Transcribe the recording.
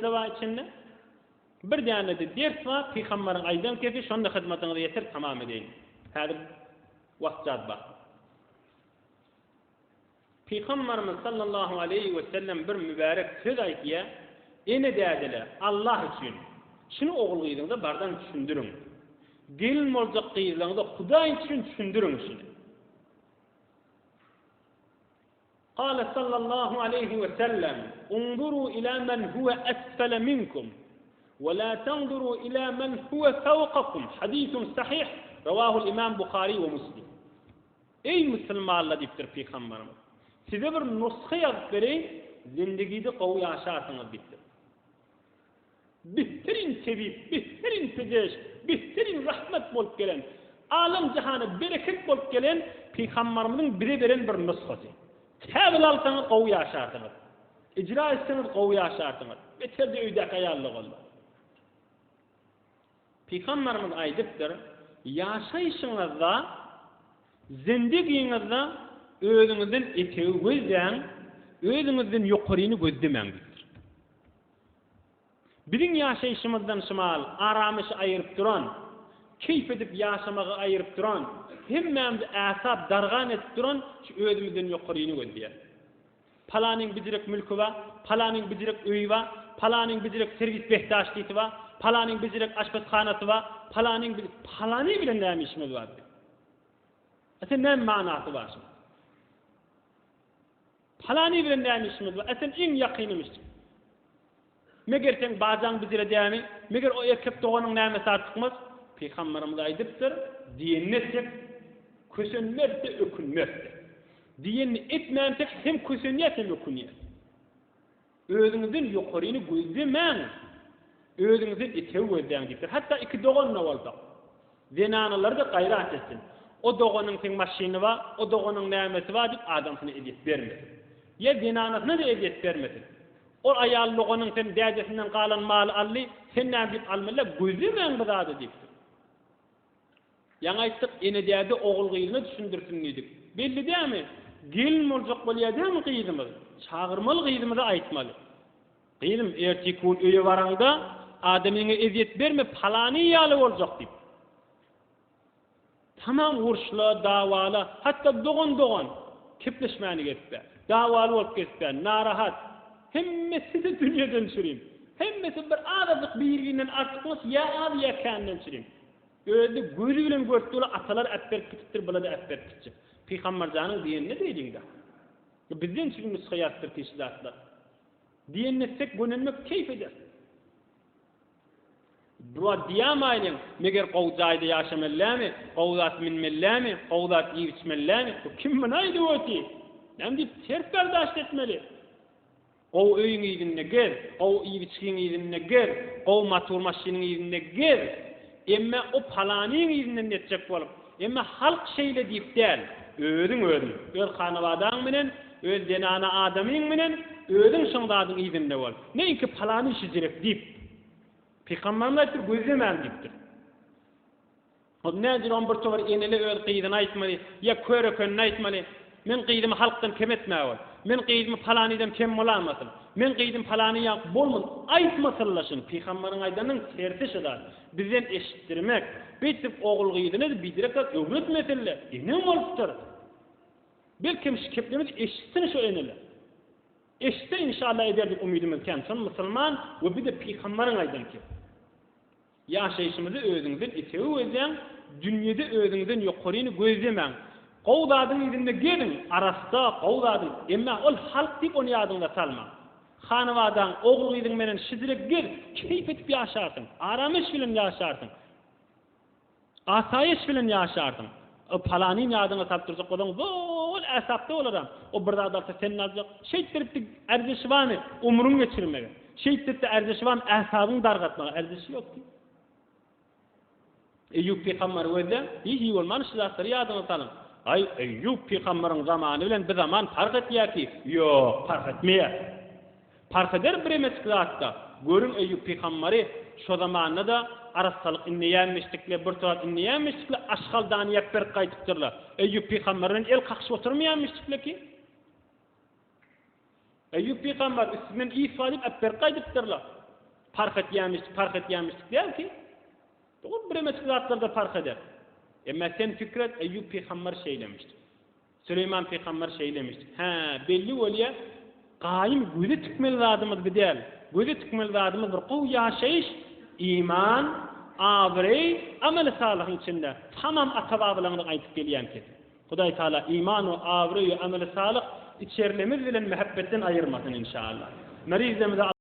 da var içinde. Bir tane de ders var, Peygamberin aydan kefi, şonda hizmetinizi yetir, tamam edeyim. Hadi vaktat bak. Peygamberimiz sallallahu aleyhi ve sellem bir mübarek söz aytıyor. Ene dediler, Allah için. Şunu oğulluğunda bardan düşündürün. Gelin olacak kıyırlarında Huda için düşündürün şunu. قال صلى الله عليه وسلم انظروا إلى من هو أسفل منكم ولا تنظروا إلى من هو فوقكم حديث صحيح رواه الإمام بخاري ومسلم. Ey Müslümanlar diptir Peygamberim. Size bir nuskha yazıp vereyim, zindagide qawy yaşarsınız bittir. Bittirin sevip, bittirin tejeş, bittirin rahmet bolup gelen, alam cihana bereket bolup gelen Peygamberimizin bire beren bir nuskhasy. Täbil alsaňyz qawy yaşarsınız. İcra etseňiz qawy yaşarsınız. Beterde öýde ayallyk boldy. Peygamberimiz aýdypdyr, yaşaýşyňyzda, zindigiňizde özüňizden etegi gözleň, özüňizden ýokaryny gözlemeňizdir. Biziň ýaşaýşymyzdan şymal aramışy aýyryp duran, keyf edip ýaşamagy aýyryp duran, hemmämiz äsap dargan etip duran şu özümizden ýokaryny gözleýär. Palanyň bijirek mülki ba, palanyň bijirek öýi ba, palanyň bijirek servis behdaşlygy ba, palanyň bijirek aşpazhanasy ba, palanyň bilen näme işimiz bar? Esen näme manasy bar? Palany bilen näme işimiz bar? Esen iň ýakynymyş. Meger sen bazaň bizire diýämi, meger o erkek doganyň näme tartykmaz? Peygamberimiz aýdypdyr, diýenetsek kösenmezdi, ökünmezdi. Diýenni etmäntek hem kösenýär hem ökünýär. Özüňizden ýokaryny gözlemäň, özüňizden etegi gözleň diýipdir. Hatda iki doganna bolsa, zenanalar da gaýrat etsin. O doganyň sen maşyny ba, o doganyň nämesi ba diýip adamsyna edip bermesin. Ya zenanasyna da edip bermesin. O ayal doganyň sen däjesinden galan mal ally, sen näme diýip almala gözlemäň bu zady diýipdir. Yaňa aýtdyk, ene däde oğul gyýyny düşündirsin diýdik. Belli dämi? Gelin boljak bolýadym gyýdymyz. Çağırmaly gyýdymyzy aýtmaly. Gyýdym ertikul öýe baraňda adamyňa eziyet berme, palany ýaly boljak diýip. Tamam urşla, dawala, hatda dogan kepleşmäni getdi. Dawaly bolup getdi, narahat. Hemmesi de dünýeden süreyim. Hemmesi bir aradyk birliginden artykmys, ya az ya känden süreyim. Öýde gözü bilen görtüler atalar ätber kitipdir, bulada ätber kitip. Peygamber janyň diýeni diýdiňde. Bizden çygymy haýatdyr teşkilatlar. Diýenetsek gönenmek keyf eder. Bu diýamaýlyň, meger gowjaýda ýaşamallämi, gowzat minmellämi, gowzat ýiçmellämi, kim bilen aýdy öti? Näme diýip terk berdaş etmeli? Gow öýüň ýigine gel, gow ýiçkiň ýigine gel, gow matur maşynyň ýigine gel. Emme o palanyň ýiginden netjek bolup, emme halk şeýle diýip däl, özüň, öz hanawadaň bilen, öz denana adamyň bilen, özüň şoňdadyň ýiginde bol. Näki palany şizirek diýip Peygamberimiz aýtdyr, gözlemäň diýipdir. O nädir on bir tovar eneli öz gyýdyny aýtmaly, ya körekönni aýtmaly. Men gyýdymy halkdan kem etmäwol. Men gyýdymy palanydan kem bolanmasyn. Men gyýdym palany ýa bolmaz. Aýtmasallaşyn. Peýgamberiň aýdanyň tersi şular. Bizden eşitdirmek, bitip oğul gyýdyny bidirek öwretmeselle. Ne bolupdyr? Belkim şikeplemiz eşitsin şu eneli. Eşitse inşallah ederdik umidimiz kensin musulman ve bir de Peýgamberiň aýdan ki. Ýaşaýşymyzy özüňizden etegi gözleň, dünýede özüňizden ýokaryny gözlemäň. Gowdadyň ýerinde gelin, arasta gowdadyň. Emma ol halk diýip onu ýadyňda salma. Hanawadaň oğul gyýdyň menen şizirek gel, keyf edip ýaşarsyň, aramış bilen ýaşarsyň. Asaýyş bilen ýaşarsyň. O palanyň ýadyňa sap dursak bolan, bol äsapda bolar. O bir zada sen nazak, şeýtiripdi erzeşwany umruň geçirmege. Şeýtiripdi erzeşwan äsabyň dargatmaga, erzeşi ýokdy. Eyyub Peygamber öýde, hiç bolman şizatary ýadyňa salyn. Ay Eyyub Peýgamberiň zamany bilen bir zaman fark etýärki, ýok, fark etmeýär. Fark eder bir emes zatda. Görün Eyyub Peýgamberi şu zamanda da arasalyk inneýänmişlikle, bir torat inneýänmişlikle aşgaldan ýekber gaýtypdyrlar. Eyyub Peýgamberiň el kakşy oturmaýanmışlikle ki. Eyyub Peýgamber üstünden ifade edip gaýtypdyrlar. fark etýänmişlik değil ki. Bu bir meseletlerde fark eder. Emma sen fikret Eyyub peygamber şeylemişdi. Süleyman peygamber şeylemişdi. Belli bolýa gaýym gözi tükmeli zadymyz değil. Gözi tükmeli zadymyz bir gowy ýaşaýyş, iman, abrey, amel salyhyň içinde. Tamam atababylaryny aýtyp gelýänki. Hudaý Taala iman we abrey we amel salyh içerlemiz bilen muhabbetten ayırmasın inşallah. Merizemize